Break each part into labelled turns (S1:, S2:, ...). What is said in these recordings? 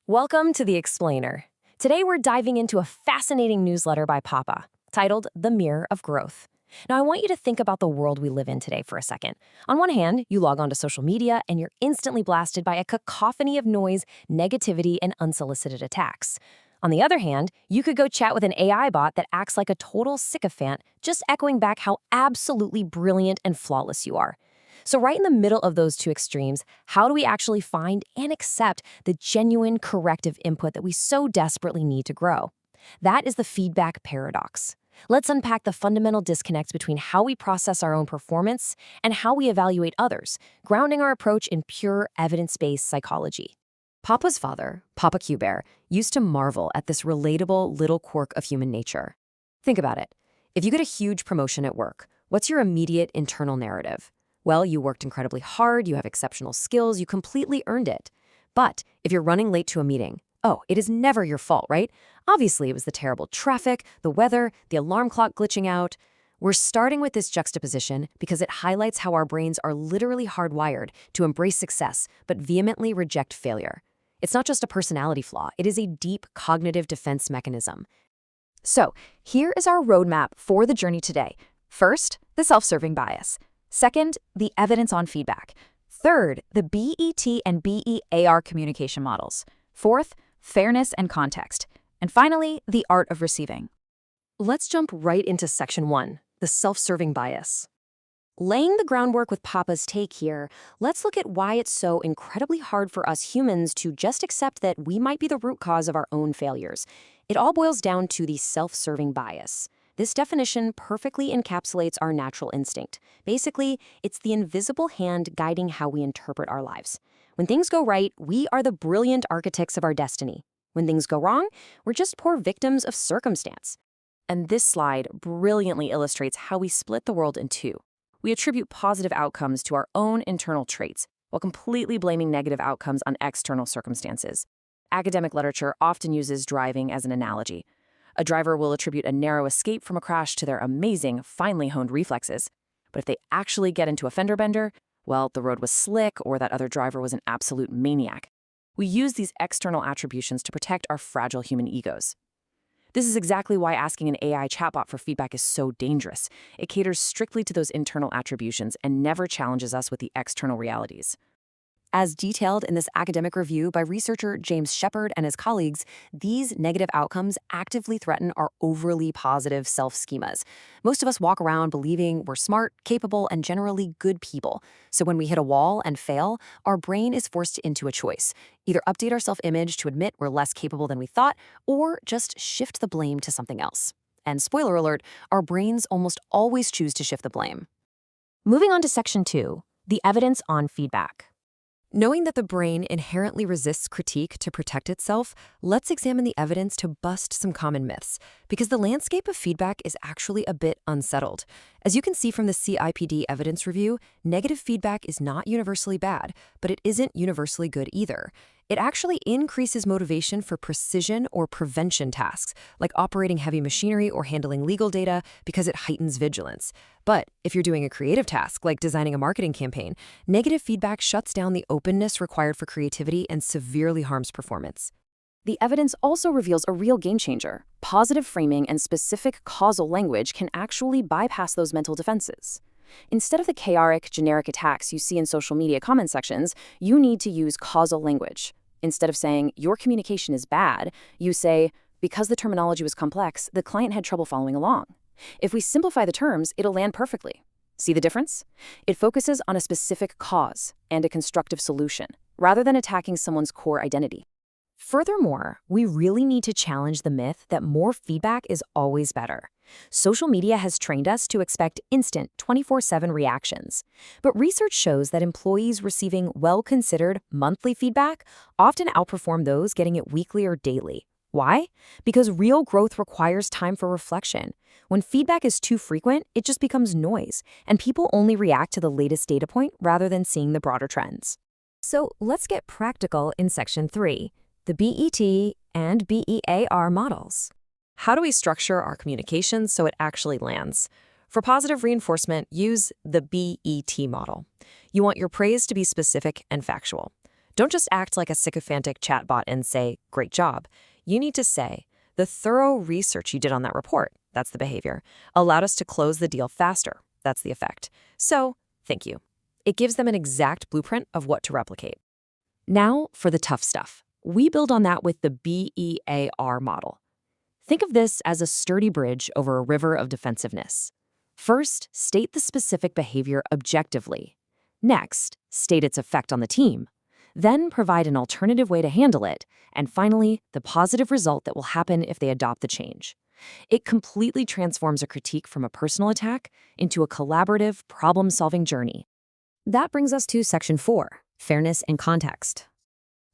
S1: Welcome to The Explainer. Today we're diving into a fascinating newsletter by Papa, titled The Mirror of Growth. Now I want you to think about the world we live in today for a second. On one hand, you log onto social media and you're instantly blasted by a cacophony of noise, negativity, and unsolicited attacks. On the other hand, you could go chat with an AI bot that acts like a total sycophant, just echoing back how absolutely brilliant and flawless you are. So right in the middle of those two extremes, how do we actually find and accept the genuine corrective input that we so desperately need to grow? That is the feedback paradox. Let's unpack the fundamental disconnect between how we process our own performance and how we evaluate others, grounding our approach in pure evidence-based psychology. Papa's father, Papa Q Bear, used to marvel at this relatable little quirk of human nature. Think about it. If you get a huge promotion at work, what's your immediate internal narrative? Well, you worked incredibly hard, you have exceptional skills, you completely earned it. But if you're running late to a meeting, oh, it is never your fault, right? Obviously, it was the terrible traffic, the weather, the alarm clock glitching out. We're starting with this juxtaposition because it highlights how our brains are literally hardwired to embrace success but vehemently reject failure. It's not just a personality flaw, it is a deep cognitive defense mechanism.
S2: So, here is our roadmap for the journey today. First, the self-serving bias. Second, the evidence on feedback. Third, the BET and BEAR communication models. Fourth, fairness and context. And finally, the art of receiving.
S1: Let's jump right into section 1, the self-serving bias. Laying the groundwork with Papa's take here, let's look at why it's so incredibly hard for us humans to just accept that we might be the root cause of our own failures. It all boils down to the self-serving bias. This definition perfectly encapsulates our natural instinct. Basically, it's the invisible hand guiding how we interpret our lives. When things go right, we are the brilliant architects of our destiny. When things go wrong, we're just poor victims of circumstance. And this slide brilliantly illustrates how we split the world in two. We attribute positive outcomes to our own internal traits, while completely blaming negative outcomes on external circumstances. Academic literature often uses driving as an analogy. A driver will attribute a narrow escape from a crash to their amazing, finely honed reflexes. But if they actually get into a fender bender, well, the road was slick or that other driver was an absolute maniac. We use these external attributions to protect our fragile human egos. This is exactly why asking an AI chatbot for feedback is so dangerous. It caters strictly to those internal attributions and never challenges us with the external realities. As detailed in this academic review by researcher James Shepard and his colleagues, these negative outcomes actively threaten our overly positive self-schemas. Most of us walk around believing we're smart, capable, and generally good people. So when we hit a wall and fail, our brain is forced into a choice. Either update our self-image to admit we're less capable than we thought, or just shift the blame to something else. And spoiler alert, our brains almost always choose to shift the blame. Moving on to section 2, the evidence on feedback. Knowing that the brain inherently resists critique to protect itself, let's examine the evidence to bust some common myths, because the landscape of feedback is actually a bit unsettled. As you can see from the CIPD evidence review, negative feedback is not universally bad, but it isn't universally good either. It actually increases motivation for precision or prevention tasks, like operating heavy machinery or handling legal data, because it heightens vigilance. But if you're doing a creative task, like designing a marketing campaign, negative feedback shuts down the openness required for creativity and severely harms performance. The evidence also reveals a real game changer. Positive framing and specific causal language can actually bypass those mental defenses. Instead of the chaotic, generic attacks you see in social media comment sections, you need to use causal language. Instead of saying, your communication is bad, you say, because the terminology was complex, the client had trouble following along. If we simplify the terms, it'll land perfectly. See the difference? It focuses on a specific cause and a constructive solution, rather than attacking someone's core identity. Furthermore, we really need to challenge the myth that more feedback is always better. Social media has trained us to expect instant 24/7 reactions. But research shows that employees receiving well-considered monthly feedback often outperform those getting it weekly or daily. Why? Because real growth requires time for reflection. When feedback is too frequent, it just becomes noise, and people only react to the latest data point rather than seeing the broader trends. So let's get practical in section 3, the BET and BEAR models. How do we structure our communications so it actually lands? For positive reinforcement, use the BET model. You want your praise to be specific and factual. Don't just act like a sycophantic chatbot and say, great job. You need to say, the thorough research you did on that report, that's the behavior, allowed us to close the deal faster. That's the effect. So, thank you. It gives them an exact blueprint of what to replicate. Now for the tough stuff. We build on that with the BEAR model. Think of this as a sturdy bridge over a river of defensiveness. First, state the specific behavior objectively. Next, state its effect on the team. Then provide an alternative way to handle it. And finally, the positive result that will happen if they adopt the change. It completely transforms a critique from a personal attack into a collaborative, problem-solving journey. That brings us to Section 4, fairness and context.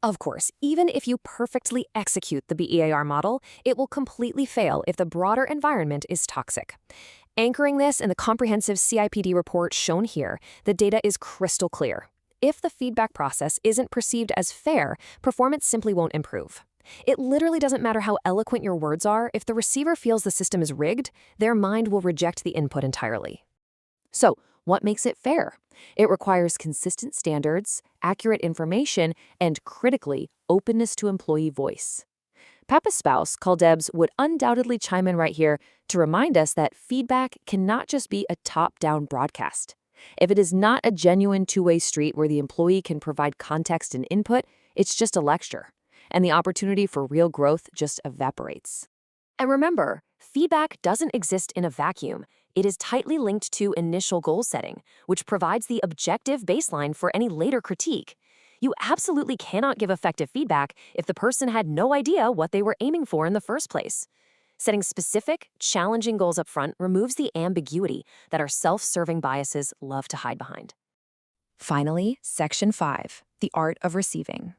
S1: Of course, even if you perfectly execute the BEAR model, it will completely fail if the broader environment is toxic. Anchoring this in the comprehensive CIPD report shown here, the data is crystal clear. If the feedback process isn't perceived as fair, performance simply won't improve. It literally doesn't matter how eloquent your words are. If the receiver feels the system is rigged, their mind will reject the input entirely. So, what makes it fair? It requires consistent standards, accurate information, and critically, openness to employee voice. Papa's spouse, Call Debs, would undoubtedly chime in right here to remind us that feedback cannot just be a top-down broadcast. If it is not a genuine two-way street where the employee can provide context and input, it's just a lecture, and the opportunity for real growth just evaporates. And remember, feedback doesn't exist in a vacuum. It is tightly linked to initial goal setting, which provides the objective baseline for any later critique. You absolutely cannot give effective feedback if the person had no idea what they were aiming for in the first place. Setting specific, challenging goals up front removes the ambiguity that our self-serving biases love to hide behind. Finally, Section 5, the art of receiving.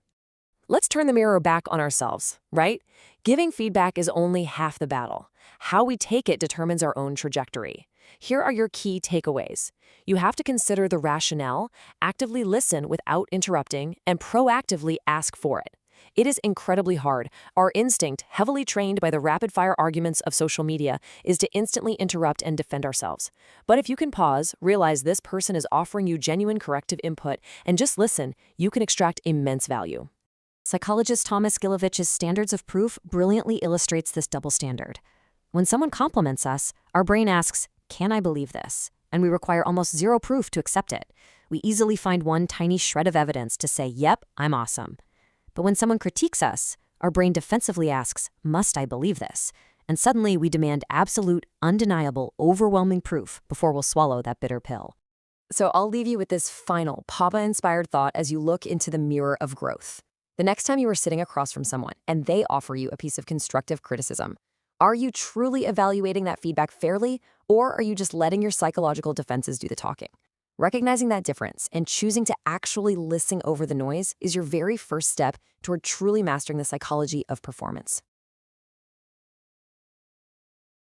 S1: Let's turn the mirror back on ourselves, right? Giving feedback is only half the battle. How we take it determines our own trajectory. Here are your key takeaways. You have to consider the rationale, actively listen without interrupting, and proactively ask for it. It is incredibly hard. Our instinct, heavily trained by the rapid-fire arguments of social media, is to instantly interrupt and defend ourselves. But if you can pause, realize this person is offering you genuine corrective input, and just listen, you can extract immense value. Psychologist Thomas Gilovich's standards of proof brilliantly illustrates this double standard. When someone compliments us, our brain asks, "Can I believe this?" And we require almost zero proof to accept it. We easily find one tiny shred of evidence to say, "Yep, I'm awesome." But when someone critiques us, our brain defensively asks, "Must I believe this?" And suddenly we demand absolute, undeniable, overwhelming proof before we'll swallow that bitter pill. So I'll leave you with this final Papa-inspired thought as you look into the mirror of growth. The next time you are sitting across from someone and they offer you a piece of constructive criticism, are you truly evaluating that feedback fairly, or are you just letting your psychological defenses do the talking? Recognizing that difference and choosing to actually listen over the noise is your very first step toward truly mastering the psychology of performance.